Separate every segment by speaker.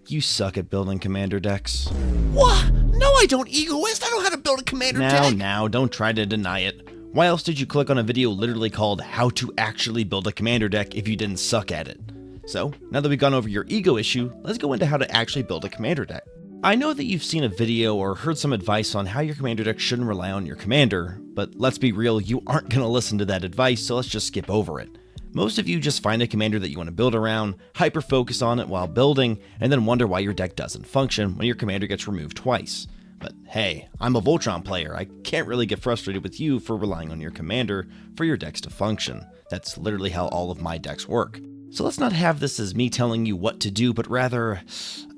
Speaker 1: You suck at building commander decks.
Speaker 2: What? No, I don't, egoist. I know how to build a commander deck.
Speaker 1: Now, don't try to deny it. Why else did you click on a video literally called How to Actually Build a Commander Deck if you didn't suck at it? So, now that we've gone over your ego issue, let's go into how to actually build a commander deck. I know that you've seen a video or heard some advice on how your commander deck shouldn't rely on your commander, but let's be real, you aren't going to listen to that advice, so let's just skip over it. Most of you just find a commander that you want to build around, hyper-focus on it while building, and then wonder why your deck doesn't function when your commander gets removed twice. But hey, I'm a Voltron player, I can't really get frustrated with you for relying on your commander for your decks to function. That's literally how all of my decks work. So let's not have this as me telling you what to do, but rather,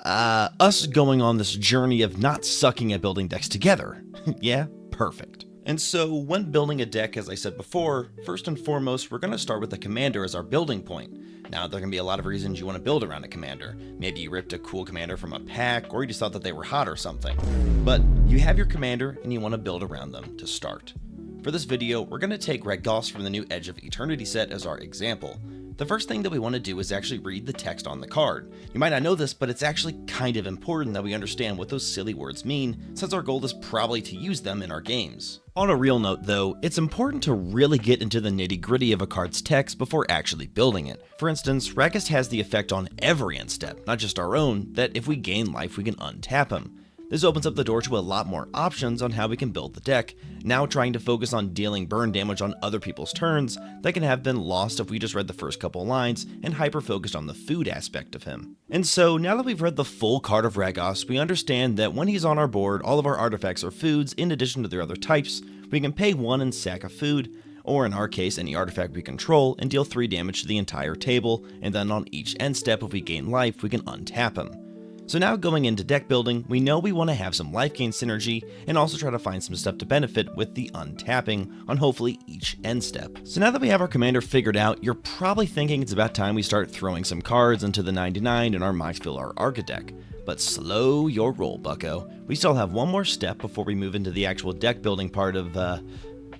Speaker 1: us going on this journey of not sucking at building decks together. Yeah, perfect. And so when building a deck, as I said before, first and foremost, we're going to start with the commander as our building point. Now, there can be a lot of reasons you want to build around a commander. Maybe you ripped a cool commander from a pack, or you just thought that they were hot or something. But you have your commander, and you want to build around them to start. For this video, we're going to take Radgast from the new Edge of Eternity set as our example. The first thing that we want to do is actually read the text on the card. You might not know this, but it's actually kind of important that we understand what those silly words mean, since our goal is probably to use them in our games. On a real note though, it's important to really get into the nitty-gritty of a card's text before actually building it. For instance, Radgast has the effect on every end step, not just our own, that if we gain life we can untap him. This opens up the door to a lot more options on how we can build the deck, now trying to focus on dealing burn damage on other people's turns that can have been lost if we just read the first couple lines and hyper-focused on the food aspect of him. And so, now that we've read the full card of Radgast, we understand that when he's on our board, all of our artifacts are foods in addition to their other types. We can pay 1 and sack a food, or in our case, any artifact we control, and deal 3 damage to the entire table, and then on each end step if we gain life, we can untap him. So now going into deck building, we know we want to have some life gain synergy and also try to find some stuff to benefit with the untapping on hopefully each end step. So now that we have our commander figured out, you're probably thinking it's about time we start throwing some cards into the 99 in our Moxville or Architect. But slow your roll, bucko. We still have one more step before we move into the actual deck building part of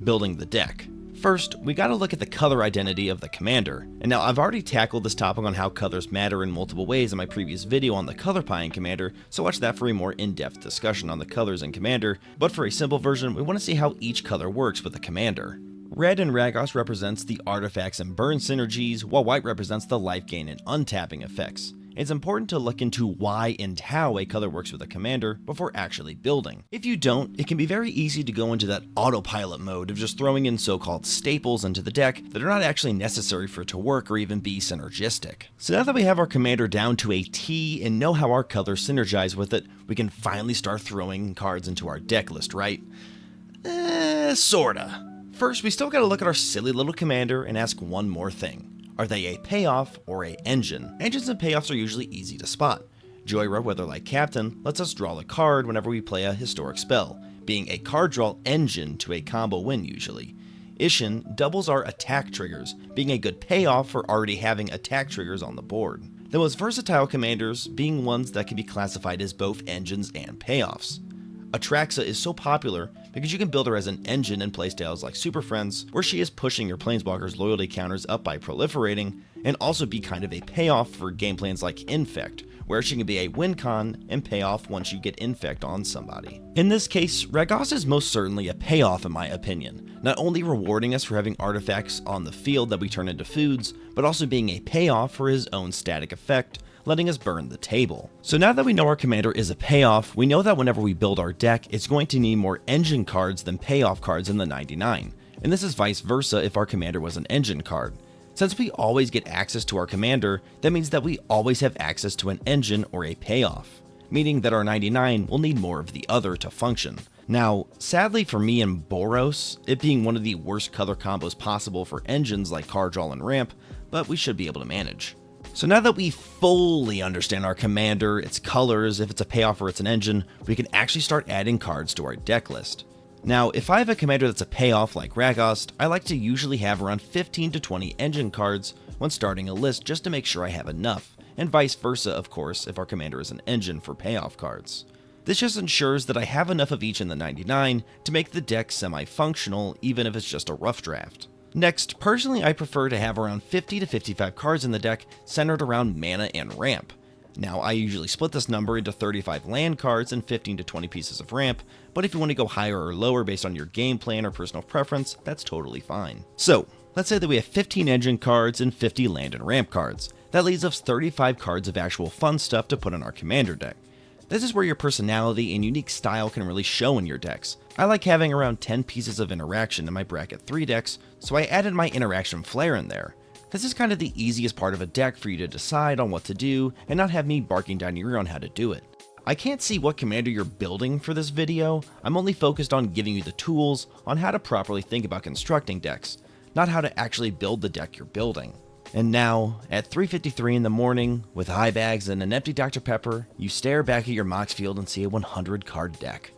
Speaker 1: building the deck. First, we gotta look at the color identity of the commander. And now I've already tackled this topic on how colors matter in multiple ways in my previous video on the color pie in Commander, so watch that for a more in-depth discussion on the colors in Commander, but for a simple version, we want to see how each color works with the commander. Red in Radgast represents the artifacts and burn synergies, while white represents the life gain and untapping effects. It's important to look into why and how a color works with a commander before actually building. If you don't, it can be very easy to go into that autopilot mode of just throwing in so-called staples into the deck that are not actually necessary for it to work or even be synergistic. So now that we have our commander down to a T and know how our colors synergize with it, we can finally start throwing cards into our deck list, right? Sorta. First, we still gotta look at our silly little commander and ask one more thing. Are they a payoff or a engine? Engines and payoffs are usually easy to spot. Joyra, whether like Captain, lets us draw a card whenever we play a historic spell, being a card draw engine to a combo win usually. Ishin doubles our attack triggers, being a good payoff for already having attack triggers on the board. The most versatile commanders being ones that can be classified as both engines and payoffs. Atraxa is so popular because you can build her as an engine in playstyles like Super Friends, where she is pushing your planeswalker's loyalty counters up by proliferating, and also be kind of a payoff for game plans like Infect, where she can be a win con and payoff once you get Infect on somebody. In this case, Radgast is most certainly a payoff in my opinion, not only rewarding us for having artifacts on the field that we turn into foods, but also being a payoff for his own static effect, letting us burn the table. So now that we know our commander is a payoff, we know that whenever we build our deck, it's going to need more engine cards than payoff cards in the 99. And this is vice versa if our commander was an engine card. Since we always get access to our commander, that means that we always have access to an engine or a payoff, meaning that our 99 will need more of the other to function. Now, sadly for me and Boros, it being one of the worst color combos possible for engines like card draw and ramp, but we should be able to manage. So now that we fully understand our commander, its colors, if it's a payoff or it's an engine, we can actually start adding cards to our deck list. Now, if I have a commander that's a payoff like Radgast, I like to usually have around 15 to 20 engine cards when starting a list just to make sure I have enough, and vice versa of course if our commander is an engine for payoff cards. This just ensures that I have enough of each in the 99 to make the deck semi-functional even if it's just a rough draft. Next, personally I prefer to have around 50 to 55 cards in the deck centered around mana and ramp. Now, I usually split this number into 35 land cards and 15 to 20 pieces of ramp, but if you want to go higher or lower based on your game plan or personal preference, that's totally fine. So, let's say that we have 15 engine cards and 50 land and ramp cards. That leaves us 35 cards of actual fun stuff to put on our commander deck. This is where your personality and unique style can really show in your decks. I like having around 10 pieces of interaction in my bracket 3 decks, so I added my interaction flair in there. This is kind of the easiest part of a deck for you to decide on what to do and not have me barking down your ear on how to do it. I can't see what commander you're building for this video. I'm only focused on giving you the tools on how to properly think about constructing decks, not how to actually build the deck you're building. And now, at 3:53 in the morning, with eye bags and an empty Dr. Pepper, you stare back at your Mox field and see a 100 card deck.